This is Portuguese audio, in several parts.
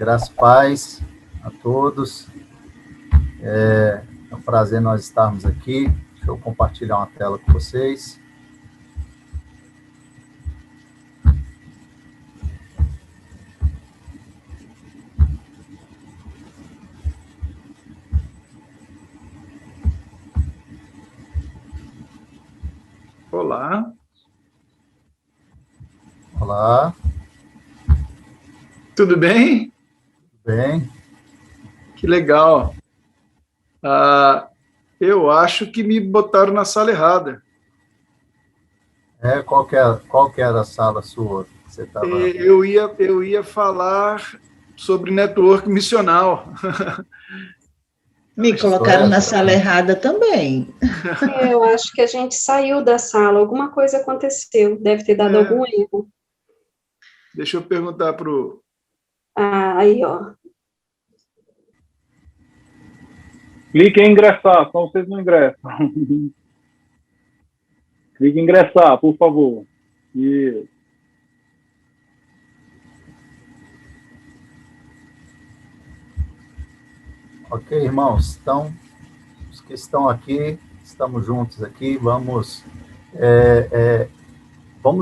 Graças e paz a todos. É um prazer nós estarmos aqui. Deixa eu compartilhar uma tela com vocês. Olá. Olá. Tudo bem? Bem. Que legal. Eu acho que me botaram na sala errada. Qual que era a sala sua que você estava? Eu ia falar sobre network missional. Me colocaram na sala errada também. Eu acho que a gente saiu da sala, alguma coisa aconteceu, deve ter dado algum erro. Deixa eu perguntar para o... Aí, ó. Clique em ingressar, só vocês não ingressam. Clique em ingressar, por favor. Isso. Ok, irmãos. Então, os que estão aqui, estamos juntos aqui, vamos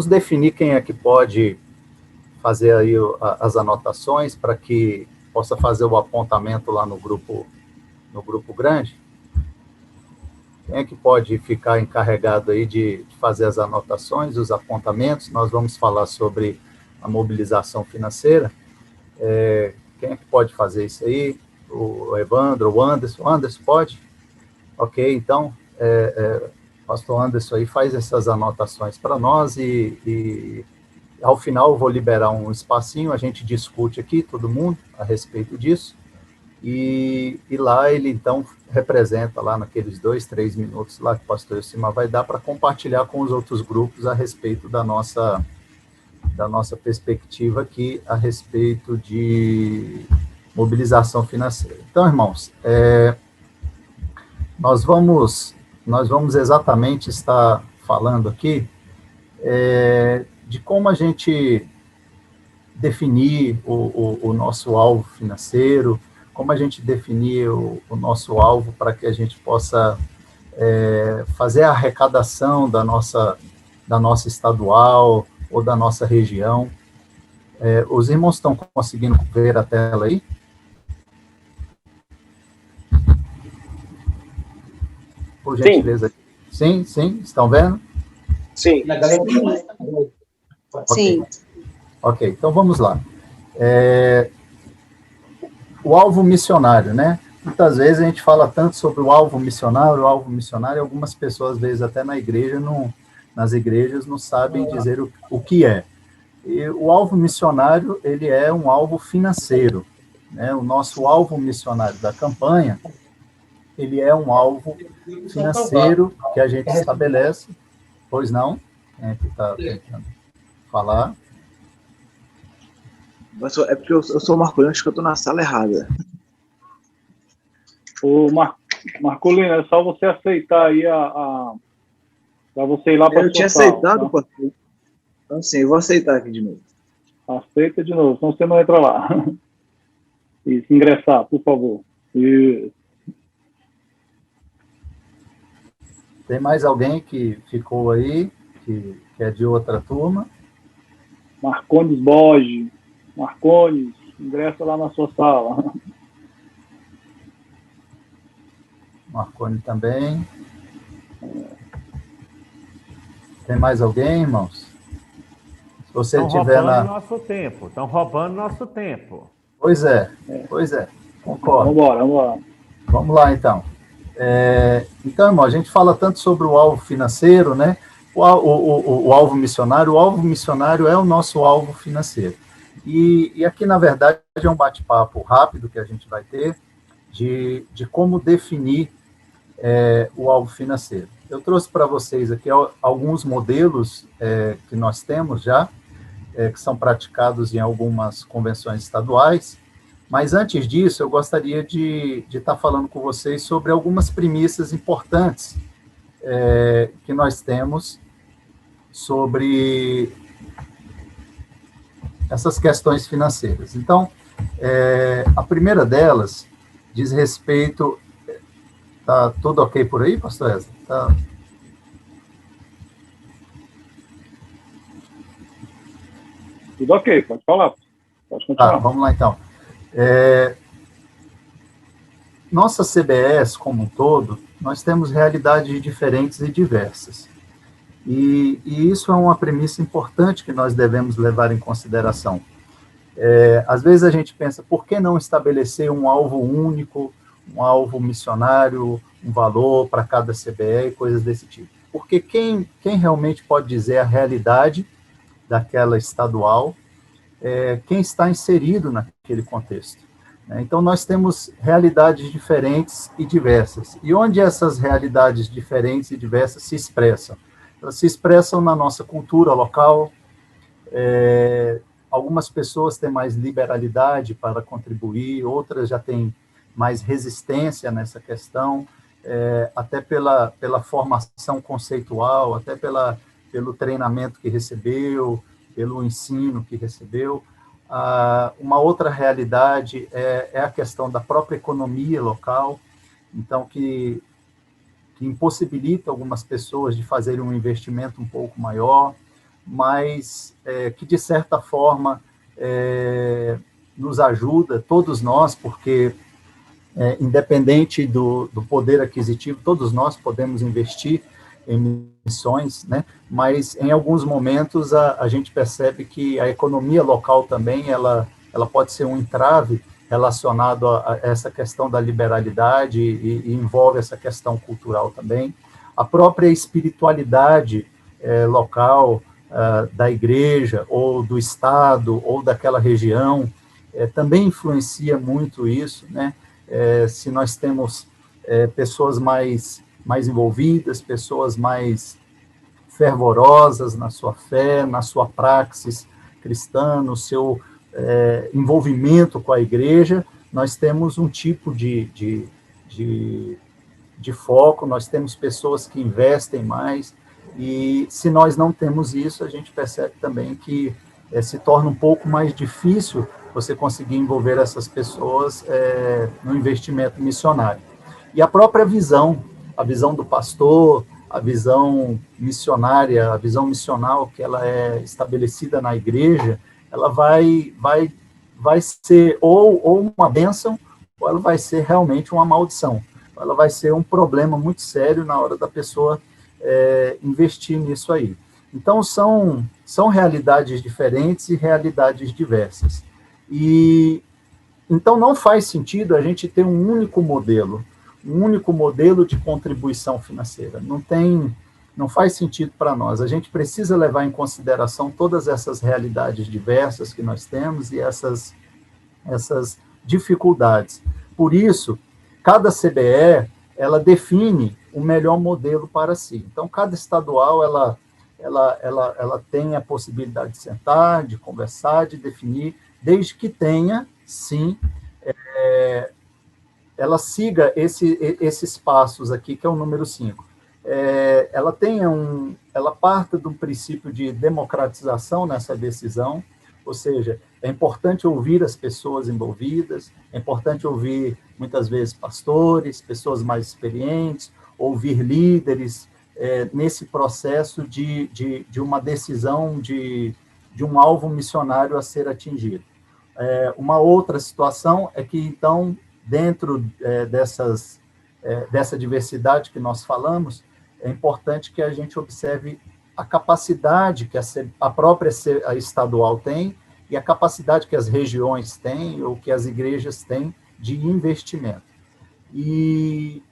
definir quem é que pode fazer aí as anotações para que possa fazer o apontamento lá no grupo grande. Quem é que pode ficar encarregado aí de fazer as anotações, os apontamentos? Nós vamos falar sobre a mobilização financeira. Quem é que pode fazer isso aí? O Evandro, o Anderson. O Anderson pode? Ok, então, pastor Anderson aí faz essas anotações para nós e ao final eu vou liberar um espacinho, a gente discute aqui, todo mundo, a respeito disso, e lá ele, então, representa lá naqueles 2, 3 minutos lá que o pastor Elcimar vai dar para compartilhar com os outros grupos a respeito da nossa perspectiva aqui, a respeito de mobilização financeira. Então, irmãos, nós vamos exatamente estar falando aqui de como a gente definir o nosso alvo financeiro, como a gente definir o nosso alvo para que a gente possa fazer a arrecadação da nossa estadual ou da nossa região. Os irmãos estão conseguindo ver a tela aí? Por gentileza. Sim, estão vendo? Sim. Sim. Ok, então vamos lá. O alvo missionário, né? Muitas vezes a gente fala tanto sobre o alvo missionário, algumas pessoas, às vezes, até nas igrejas, não sabem dizer o que é. E o alvo missionário, ele é um alvo financeiro, né? O nosso alvo missionário da campanha, ele é um alvo financeiro que a gente estabelece. Pois não? Quem é que está tentando falar? É porque eu sou o Marcolino, acho que eu estou na sala errada. Ô, Marcolino, é só você aceitar aí para você ir lá para a sua sala. Eu tinha aceitado, pastor. Então, sim, eu vou aceitar aqui de novo. Aceita de novo, senão você não entra lá. Isso, ingressar, por favor. Isso. Tem mais alguém que ficou aí, que é de outra turma? Marcones Borges. Marcones, ingressa lá na sua sala. Marconi também. Tem mais alguém, irmãos? Se você tiver Estão roubando nosso tempo. Pois é, concordo. Vamos embora. Vamos lá, então. Então, irmão, a gente fala tanto sobre o alvo financeiro, né? O alvo missionário é o nosso alvo financeiro. E aqui, na verdade, é um bate-papo rápido que a gente vai ter de como definir o alvo financeiro. Eu trouxe para vocês aqui alguns modelos que nós temos já, que são praticados em algumas convenções estaduais, mas antes disso, eu gostaria de estar falando com vocês sobre algumas premissas importantes que nós temos sobre essas questões financeiras. Então, A primeira delas diz respeito... Tá tudo ok por aí, pastor Ezra? Tá. Tudo ok, pode falar. Pode continuar. Vamos lá, então. Nossa CBS, como um todo, nós temos realidades diferentes e diversas. E isso é uma premissa importante que nós devemos levar em consideração. Às vezes a gente pensa, por que não estabelecer um alvo único, um alvo missionário, um valor para cada CBE e coisas desse tipo? Porque quem realmente pode dizer a realidade daquela estadual, quem está inserido naquele contexto. Então, nós temos realidades diferentes e diversas. E onde essas realidades diferentes e diversas se expressam? Elas se expressam na nossa cultura local. Algumas pessoas têm mais liberalidade para contribuir, outras já têm mais resistência nessa questão, até pela formação conceitual, até pelo treinamento que recebeu, pelo ensino que recebeu. Uma outra realidade é a questão da própria economia local, então, que impossibilita algumas pessoas de fazerem um investimento um pouco maior, mas que, de certa forma, nos ajuda, todos nós, porque, independente do poder aquisitivo, todos nós podemos investir em missões, né? Mas em alguns momentos a gente percebe que a economia local também ela pode ser um entrave relacionado a essa questão da liberalidade e envolve essa questão cultural também. A própria espiritualidade local da igreja ou do estado ou daquela região também influencia muito isso, né? Se nós temos pessoas mais envolvidas, pessoas mais fervorosas na sua fé, na sua praxis cristã, no seu envolvimento com a igreja, nós temos um tipo de foco, nós temos pessoas que investem mais, e se nós não temos isso, a gente percebe também que se torna um pouco mais difícil você conseguir envolver essas pessoas no investimento missionário. E a própria visão, a visão do pastor, a visão missionária, a visão missional que ela é estabelecida na igreja, ela vai ser ou uma bênção, ou ela vai ser realmente uma maldição. Ela vai ser um problema muito sério na hora da pessoa investir nisso aí. Então, são realidades diferentes e realidades diversas. E então não faz sentido a gente ter um único modelo de contribuição financeira. Não faz sentido para nós. A gente precisa levar em consideração todas essas realidades diversas que nós temos e essas dificuldades. Por isso, cada CBE, ela define o melhor modelo para si. Então, cada estadual, ela tem a possibilidade de sentar, de conversar, de definir, desde que tenha, sim, ela siga esses passos aqui, que é o número 5. Ela parta de um princípio de democratização nessa decisão, ou seja, é importante ouvir as pessoas envolvidas, é importante ouvir, muitas vezes, pastores, pessoas mais experientes, ouvir líderes nesse processo de uma decisão de um alvo missionário a ser atingido. Uma outra situação é que, então, dentro dessa diversidade que nós falamos, é importante que a gente observe a capacidade que a própria estadual tem e a capacidade que as regiões têm ou que as igrejas têm de investimento. E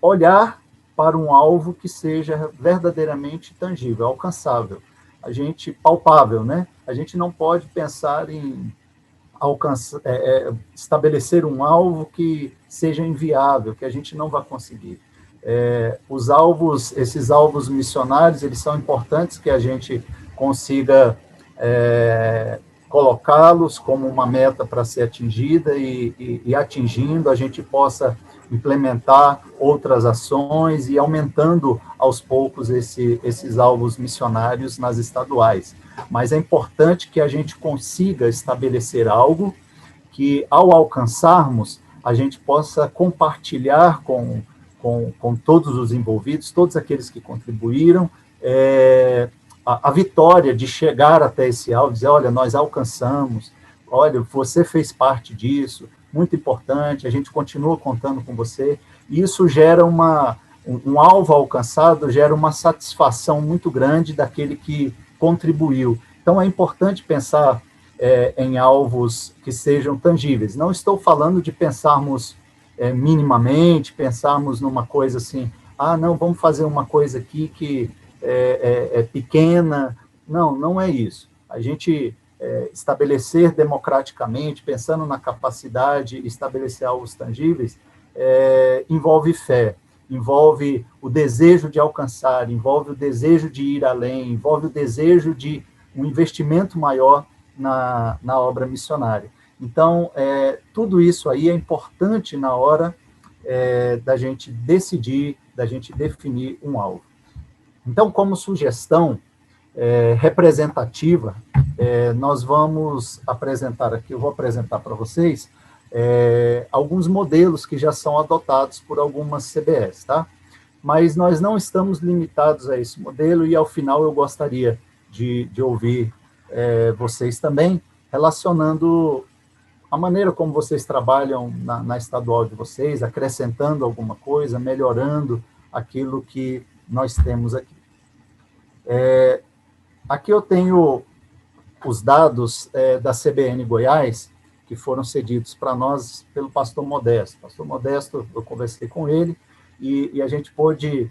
olhar para um alvo que seja verdadeiramente tangível, alcançável, palpável, né? A gente não pode pensar em estabelecer um alvo que seja inviável, que a gente não vai conseguir. Esses alvos missionários, eles são importantes que a gente consiga colocá-los como uma meta para ser atingida e atingindo, a gente possa implementar outras ações e aumentando aos poucos esses alvos missionários nas estaduais. Mas é importante que a gente consiga estabelecer algo que, ao alcançarmos, a gente possa compartilhar com todos os envolvidos, todos aqueles que contribuíram, a vitória de chegar até esse alvo, dizer, olha, nós alcançamos, olha, você fez parte disso, muito importante, a gente continua contando com você, e isso gera um alvo alcançado, gera uma satisfação muito grande daquele que contribuiu. Então, é importante pensar em alvos que sejam tangíveis. Não estou falando de pensarmos minimamente, pensarmos numa coisa assim, não, vamos fazer uma coisa aqui que é pequena. Não, não é isso. A gente estabelecer democraticamente, pensando na capacidade, estabelecer alvos tangíveis, envolve fé, envolve o desejo de alcançar, envolve o desejo de ir além, envolve o desejo de um investimento maior na obra missionária. Então, tudo isso aí é importante na hora da gente decidir, da gente definir um alvo. Então, como sugestão representativa, nós vamos apresentar aqui, eu vou apresentar para vocês alguns modelos que já são adotados por algumas CBS, tá? Mas nós não estamos limitados a esse modelo, e ao final eu gostaria de ouvir vocês também, relacionando a maneira como vocês trabalham na estadual de vocês, acrescentando alguma coisa, melhorando aquilo que nós temos aqui. Aqui eu tenho os dados da CBN Goiás, que foram cedidos para nós pelo pastor Modesto. Pastor Modesto, eu conversei com ele, e a gente pôde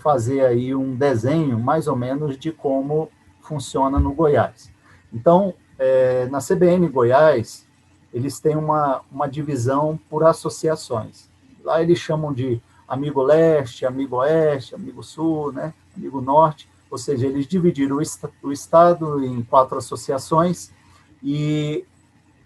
fazer aí um desenho, mais ou menos, de como funciona no Goiás. Então, na CBN Goiás, eles têm uma divisão por associações. Lá eles chamam de Amigo Leste, Amigo Oeste, Amigo Sul, né, Amigo Norte, ou seja, eles dividiram o Estado em 4 associações e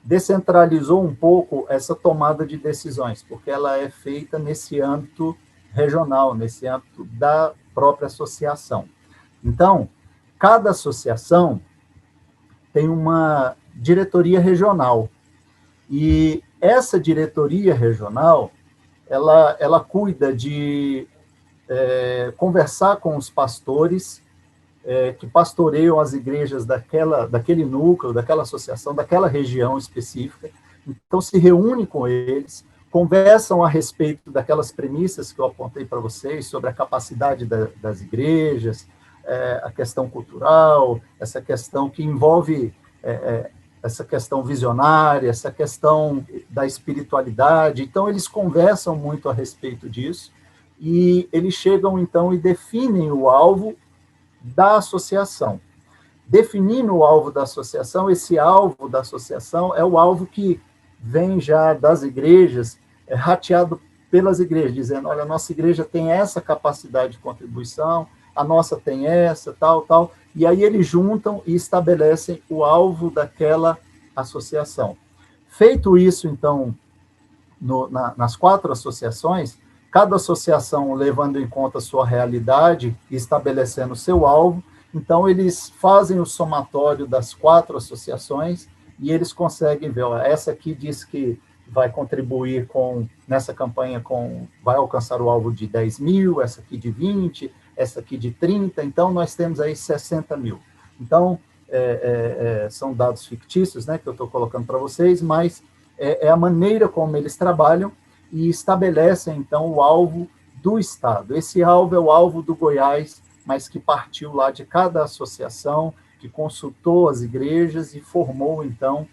descentralizou um pouco essa tomada de decisões, porque ela é feita nesse âmbito regional, nesse âmbito da própria associação. Então, cada associação tem uma diretoria regional, e essa diretoria regional, ela cuida de conversar com os pastores que pastoreiam as igrejas daquele núcleo, daquela associação, daquela região específica. Então, se reúne com eles, conversam a respeito daquelas premissas que eu apontei para vocês, sobre a capacidade das igrejas, a questão cultural, essa questão que envolve essa questão visionária, essa questão da espiritualidade. Então, eles conversam muito a respeito disso, e eles chegam, então, e definem o alvo da associação. Definindo o alvo da associação, esse alvo da associação é o alvo que vem já das igrejas, rateado pelas igrejas, dizendo, olha, a nossa igreja tem essa capacidade de contribuição, a nossa tem essa, tal, e aí eles juntam e estabelecem o alvo daquela associação. Feito isso, então, nas 4 associações, cada associação levando em conta a sua realidade e estabelecendo o seu alvo, então eles fazem o somatório das 4 associações e eles conseguem ver, ó, essa aqui diz que vai contribuir nessa campanha vai alcançar o alvo de 10 mil, essa aqui de 20, essa aqui de 30, então nós temos aí 60 mil. Então, são dados fictícios, né, que eu estou colocando para vocês, mas é a maneira como eles trabalham e estabelecem, então, o alvo do Estado. Esse alvo é o alvo do Goiás, mas que partiu lá de cada associação, que consultou as igrejas e formou, então,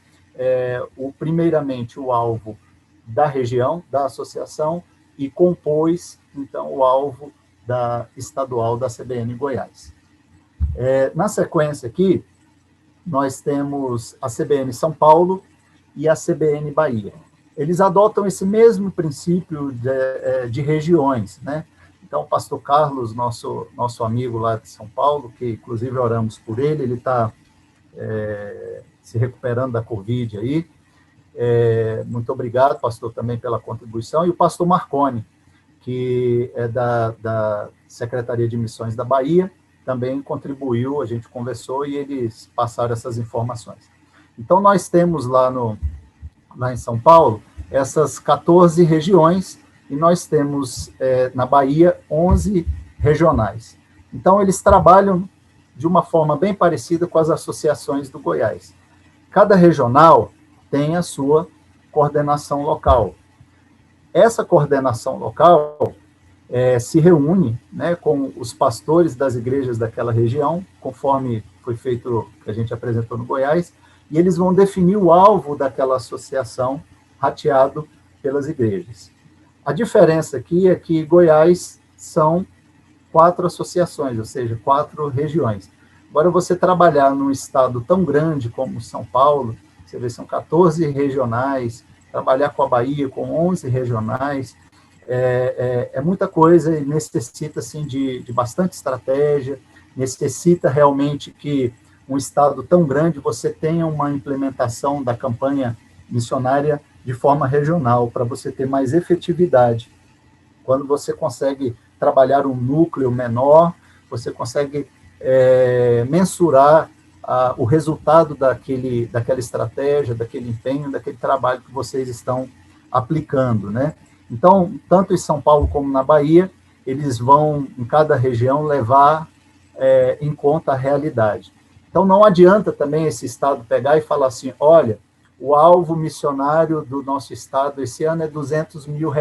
primeiramente o alvo da região, da associação, e compôs, então, o alvo estadual da CBN Goiás. Na sequência aqui, nós temos a CBN São Paulo e a CBN Bahia. Eles adotam esse mesmo princípio de regiões, né? Então, o pastor Carlos, nosso amigo lá de São Paulo, que inclusive oramos por ele está se recuperando da Covid aí. Muito obrigado, pastor, também pela contribuição. E o pastor Marconi, que é da Secretaria de Missões da Bahia, também contribuiu, a gente conversou e eles passaram essas informações. Então, nós temos lá lá em São Paulo, essas 14 regiões, e nós temos, na Bahia, 11 regionais. Então, eles trabalham de uma forma bem parecida com as associações do Goiás. Cada regional tem a sua coordenação local. Essa coordenação local se reúne, né, com os pastores das igrejas daquela região, conforme foi feito, que a gente apresentou no Goiás, e eles vão definir o alvo daquela associação, rateado pelas igrejas. A diferença aqui é que Goiás são 4 associações, ou seja, 4 regiões. Agora, você trabalhar num estado tão grande como São Paulo, você vê, são 14 regionais, trabalhar com a Bahia, com 11 regionais, é muita coisa e necessita, assim, de bastante estratégia, necessita realmente que um estado tão grande você tenha uma implementação da campanha missionária de forma regional, para você ter mais efetividade. Quando você consegue trabalhar um núcleo menor, você consegue mensurar o resultado daquela estratégia, daquele empenho, daquele trabalho que vocês estão aplicando, né? Então, tanto em São Paulo como na Bahia, eles vão, em cada região, levar em conta a realidade. Então, não adianta também esse estado pegar e falar assim, olha, o alvo missionário do nosso estado esse ano é R$200 mil.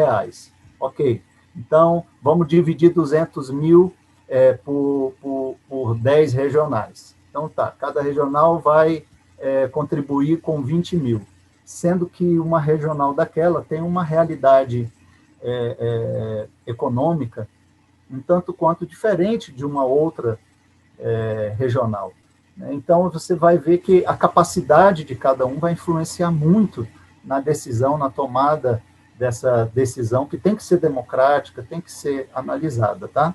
Ok, então, vamos dividir 200 mil por 10 regionais. Então, tá, cada regional vai contribuir com 20 mil, sendo que uma regional daquela tem uma realidade econômica um tanto quanto diferente de uma outra regional. Então, você vai ver que a capacidade de cada um vai influenciar muito na decisão, na tomada dessa decisão, que tem que ser democrática, tem que ser analisada, tá?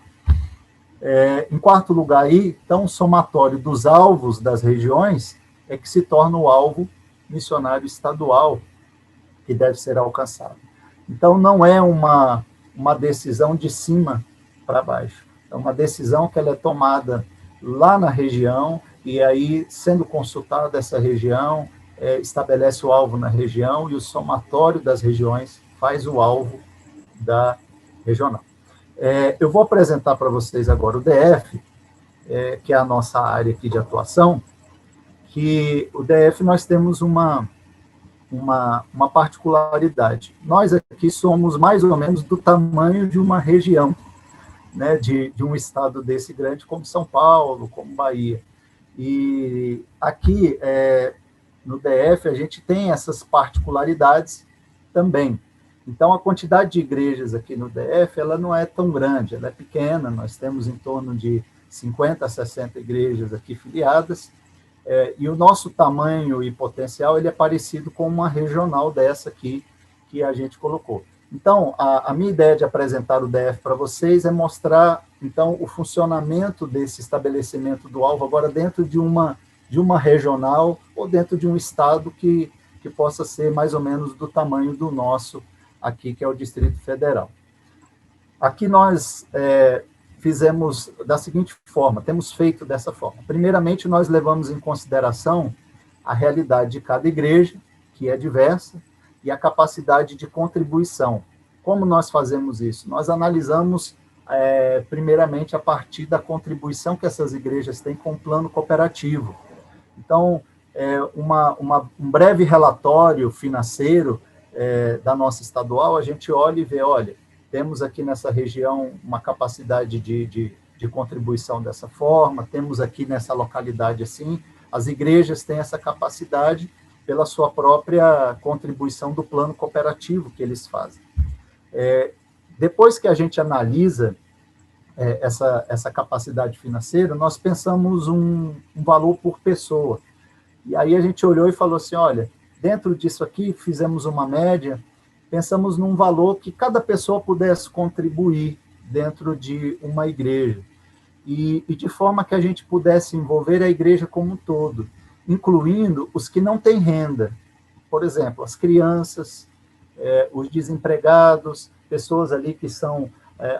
Em quarto lugar aí, então, o somatório dos alvos das regiões é que se torna o alvo missionário estadual que deve ser alcançado. Então, não é uma decisão de cima para baixo, é uma decisão que ela é tomada lá na região, e aí, sendo consultada essa região, estabelece o alvo na região, e o somatório das regiões faz o alvo da regional. Eu vou apresentar para vocês agora o DF, que é a nossa área aqui de atuação, que o DF nós temos uma particularidade. Nós aqui somos mais ou menos do tamanho de uma região, né, de um estado desse grande como São Paulo, como Bahia. E aqui, no DF, a gente tem essas particularidades também. Então, a quantidade de igrejas aqui no DF, ela não é tão grande, ela é pequena, nós temos em torno de 50 a 60 igrejas aqui filiadas, e o nosso tamanho e potencial, ele é parecido com uma regional dessa aqui, que a gente colocou. Então, a minha ideia de apresentar o DF para vocês é mostrar, então, o funcionamento desse estabelecimento do alvo agora dentro de uma regional ou dentro de um estado que possa ser mais ou menos do tamanho do nosso aqui, que é o Distrito Federal. Aqui nós fizemos da seguinte forma, temos feito dessa forma. Primeiramente, nós levamos em consideração a realidade de cada igreja, que é diversa, e a capacidade de contribuição. Como nós fazemos isso? Nós analisamos, primeiramente, a partir da contribuição que essas igrejas têm com o plano cooperativo. Então, um breve relatório financeiro da nossa estadual, a gente olha e vê, olha, temos aqui nessa região uma capacidade de contribuição dessa forma, temos aqui nessa localidade assim, as igrejas têm essa capacidade pela sua própria contribuição do plano cooperativo que eles fazem. Depois que a gente analisa essa capacidade financeira, nós pensamos um valor por pessoa. E aí a gente olhou e falou assim, olha, dentro disso aqui, fizemos uma média, pensamos num valor que cada pessoa pudesse contribuir dentro de uma igreja, e de forma que a gente pudesse envolver a igreja como um todo, incluindo os que não têm renda, por exemplo, as crianças, os desempregados, pessoas ali que são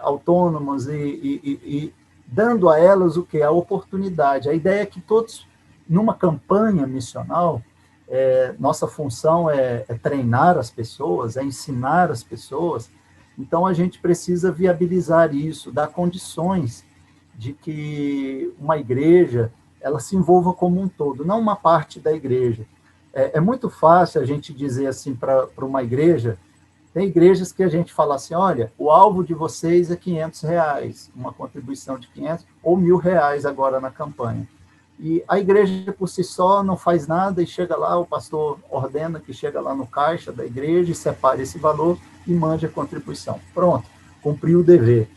autônomas e dando a elas o quê? A oportunidade. A ideia é que todos, numa campanha missional, nossa função é treinar as pessoas, é ensinar as pessoas, então a gente precisa viabilizar isso, dar condições de que uma igreja ela se envolva como um todo, não uma parte da igreja. É muito fácil a gente dizer assim para uma igreja, tem igrejas que a gente fala assim, olha, o alvo de vocês é R$500, uma contribuição de 500 ou R$1.000 agora na campanha. E a igreja por si só não faz nada e chega lá, o pastor ordena que chega lá no caixa da igreja e separe esse valor e mande a contribuição. Pronto, cumpriu o dever.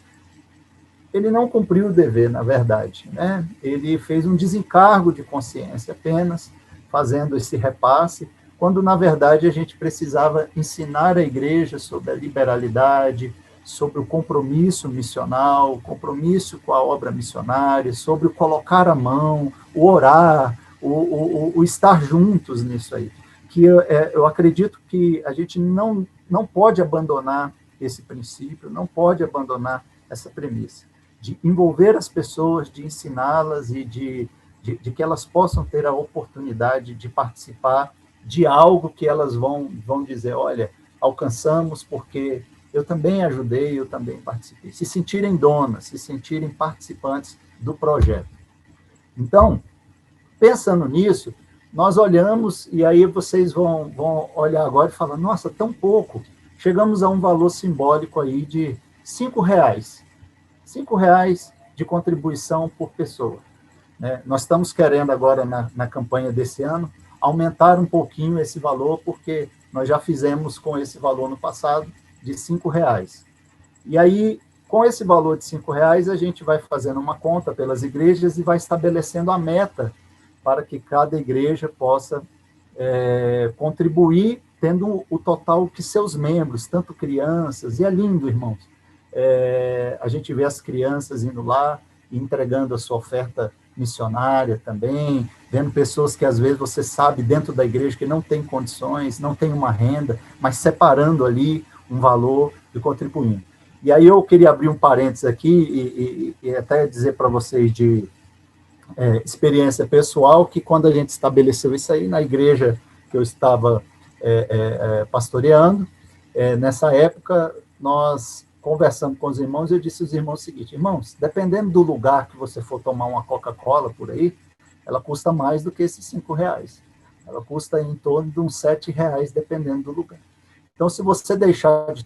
Ele não cumpriu o dever, na verdade, né? Ele fez um desencargo de consciência apenas, fazendo esse repasse, quando, na verdade, a gente precisava ensinar a igreja sobre a liberalidade, sobre o compromisso missional, o compromisso com a obra missionária, sobre o colocar a mão, o orar, o estar juntos nisso aí. Que eu acredito que a gente não pode abandonar esse princípio, não pode abandonar essa premissa, de envolver as pessoas, de ensiná-las e de que elas possam ter a oportunidade de participar de algo que elas vão dizer, olha, alcançamos porque eu também ajudei, eu também participei. Se sentirem donas, se sentirem participantes do projeto. Então, pensando nisso, nós olhamos, e aí vocês vão olhar agora e falar, nossa, tão pouco. Chegamos a um valor simbólico aí de R$5. R$5 de contribuição por pessoa. Né? Nós estamos querendo agora, na campanha desse ano, aumentar um pouquinho esse valor, porque nós já fizemos com esse valor no passado, de R$5. E aí, com esse valor de R$5, a gente vai fazendo uma conta pelas igrejas e vai estabelecendo a meta para que cada igreja possa contribuir, tendo o total que seus membros, tanto crianças, e é lindo, irmãos, a gente vê as crianças indo lá, entregando a sua oferta missionária também, vendo pessoas que às vezes você sabe dentro da igreja que não tem condições, não tem uma renda, mas separando ali um valor e contribuindo. E aí eu queria abrir um parênteses aqui e até dizer para vocês de experiência pessoal, que quando a gente estabeleceu isso aí na igreja que eu estava pastoreando, nessa época nós conversando com os irmãos, eu disse aos irmãos o seguinte, irmãos, dependendo do lugar que você for tomar uma Coca-Cola por aí, ela custa mais do que esses R$5. Ela custa em torno de uns R$7, dependendo do lugar. Então, se você deixar de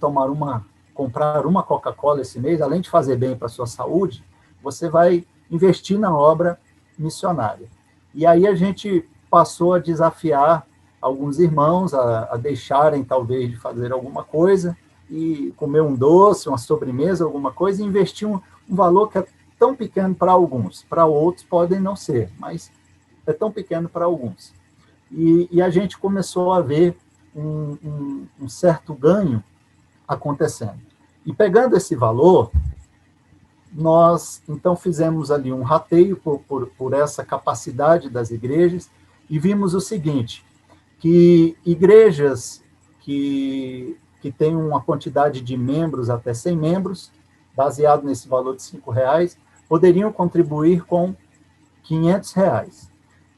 comprar uma Coca-Cola esse mês, além de fazer bem para a sua saúde, você vai investir na obra missionária. E aí a gente passou a desafiar alguns irmãos a deixarem, talvez, de fazer alguma coisa, e comer um doce, uma sobremesa, alguma coisa, e investir um valor que é tão pequeno para alguns, para outros podem não ser, mas é tão pequeno para alguns. E a gente começou a ver um certo ganho acontecendo. E pegando esse valor, nós, então, fizemos ali um rateio por essa capacidade das igrejas e vimos o seguinte, que igrejas que têm uma quantidade de membros até 100 membros, baseado nesse valor de R$5, poderiam contribuir com R$500.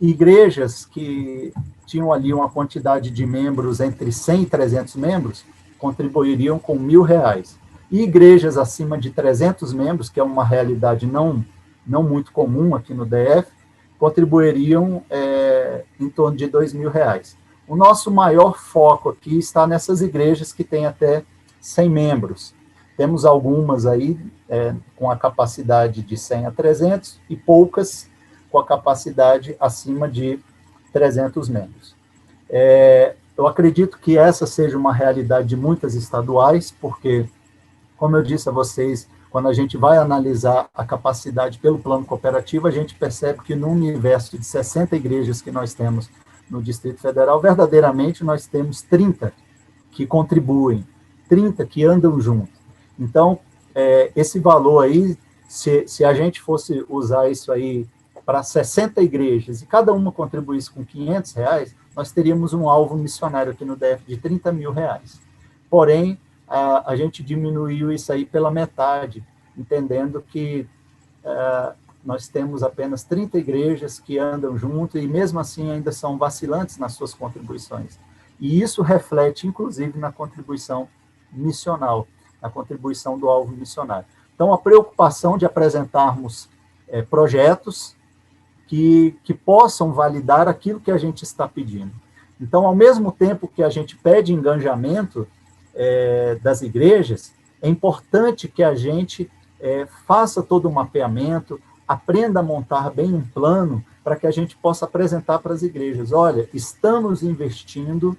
Igrejas que tinham ali uma quantidade de membros entre 100 e 300 membros, contribuiriam com R$1.000. E igrejas acima de 300 membros, que é uma realidade não muito comum aqui no DF, contribuiriam em torno de R$2.000. O nosso maior foco aqui está nessas igrejas que têm até 100 membros. Temos algumas aí com a capacidade de 100 a 300 e poucas com a capacidade acima de 300 membros. Eu acredito que essa seja uma realidade de muitas estaduais, porque, como eu disse a vocês, quando a gente vai analisar a capacidade pelo plano cooperativo, a gente percebe que no universo de 60 igrejas que nós temos no Distrito Federal, verdadeiramente nós temos 30 que contribuem, 30 que andam junto. Então, esse valor aí, se a gente fosse usar isso aí para 60 igrejas e cada uma contribuísse com R$500, nós teríamos um alvo missionário aqui no DF de R$30.000. Porém, a gente diminuiu isso aí pela metade, entendendo que nós temos apenas 30 igrejas que andam junto e, mesmo assim, ainda são vacilantes nas suas contribuições. E isso reflete, inclusive, na contribuição missional, na contribuição do alvo missionário. Então, a preocupação de apresentarmos projetos que possam validar aquilo que a gente está pedindo. Então, ao mesmo tempo que a gente pede engajamento das igrejas, é importante que a gente faça todo um mapeamento, aprenda a montar bem um plano para que a gente possa apresentar para as igrejas. Olha, estamos investindo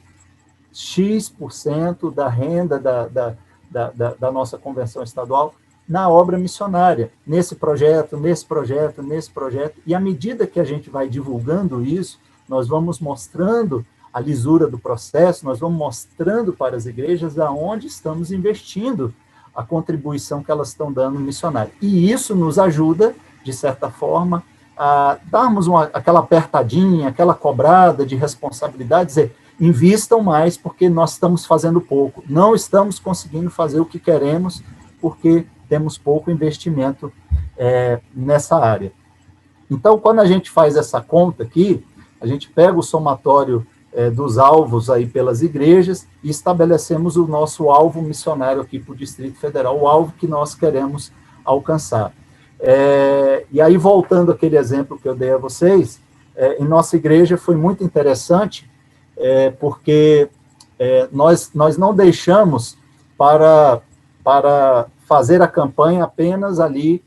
X% da renda da nossa convenção estadual na obra missionária, nesse projeto, e à medida que a gente vai divulgando isso, nós vamos mostrando a lisura do processo, nós vamos mostrando para as igrejas aonde estamos investindo a contribuição que elas estão dando no missionário. E isso nos ajuda, de certa forma, a darmos aquela apertadinha, aquela cobrada de responsabilidade, dizer, invistam mais porque nós estamos fazendo pouco, não estamos conseguindo fazer o que queremos porque temos pouco investimento nessa área. Então, quando a gente faz essa conta aqui, a gente pega o somatório dos alvos aí pelas igrejas e estabelecemos o nosso alvo missionário aqui para o Distrito Federal, o alvo que nós queremos alcançar. E aí, voltando àquele exemplo que eu dei a vocês, em nossa igreja foi muito interessante, porque nós não deixamos para fazer a campanha apenas ali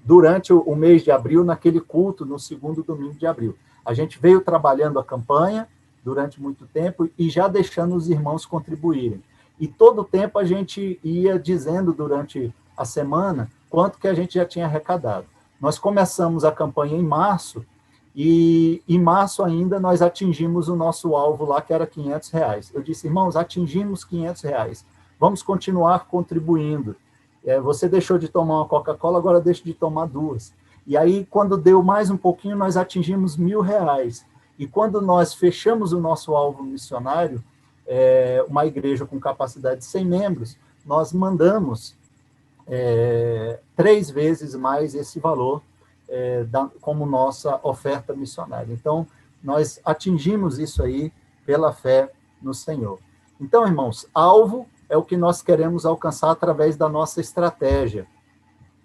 durante o mês de abril, naquele culto, no segundo domingo de abril. A gente veio trabalhando a campanha durante muito tempo e já deixando os irmãos contribuírem. E todo o tempo a gente ia dizendo durante a semana quanto que a gente já tinha arrecadado. Nós começamos a campanha em março, e em março ainda nós atingimos o nosso alvo lá, que era R$500. Eu disse, irmãos, atingimos R$500. Vamos continuar contribuindo. Você deixou de tomar uma Coca-Cola, agora deixa de tomar 2. E aí, quando deu mais um pouquinho, nós atingimos R$1.000. E quando nós fechamos o nosso alvo missionário, uma igreja com capacidade de 100 membros, nós mandamos 3 vezes mais esse valor como nossa oferta missionária. Então, nós atingimos isso aí pela fé no Senhor. Então, irmãos, alvo é o que nós queremos alcançar através da nossa estratégia,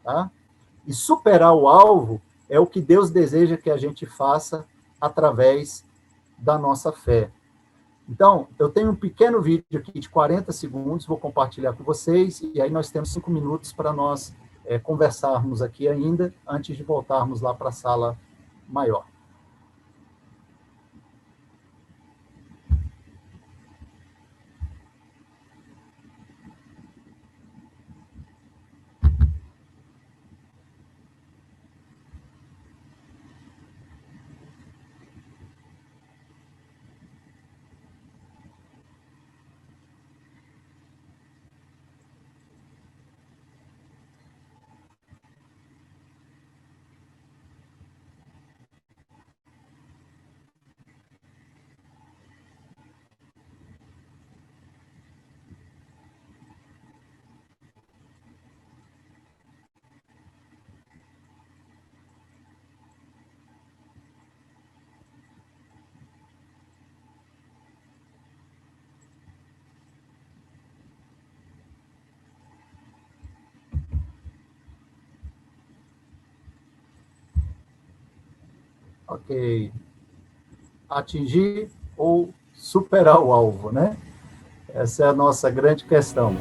tá? E superar o alvo é o que Deus deseja que a gente faça através da nossa fé. Então, eu tenho um pequeno vídeo aqui de 40 segundos, vou compartilhar com vocês, e aí nós temos 5 minutos para nós conversarmos aqui ainda, antes de voltarmos lá para a sala maior. Ok. Atingir ou superar o alvo, né? Essa é a nossa grande questão.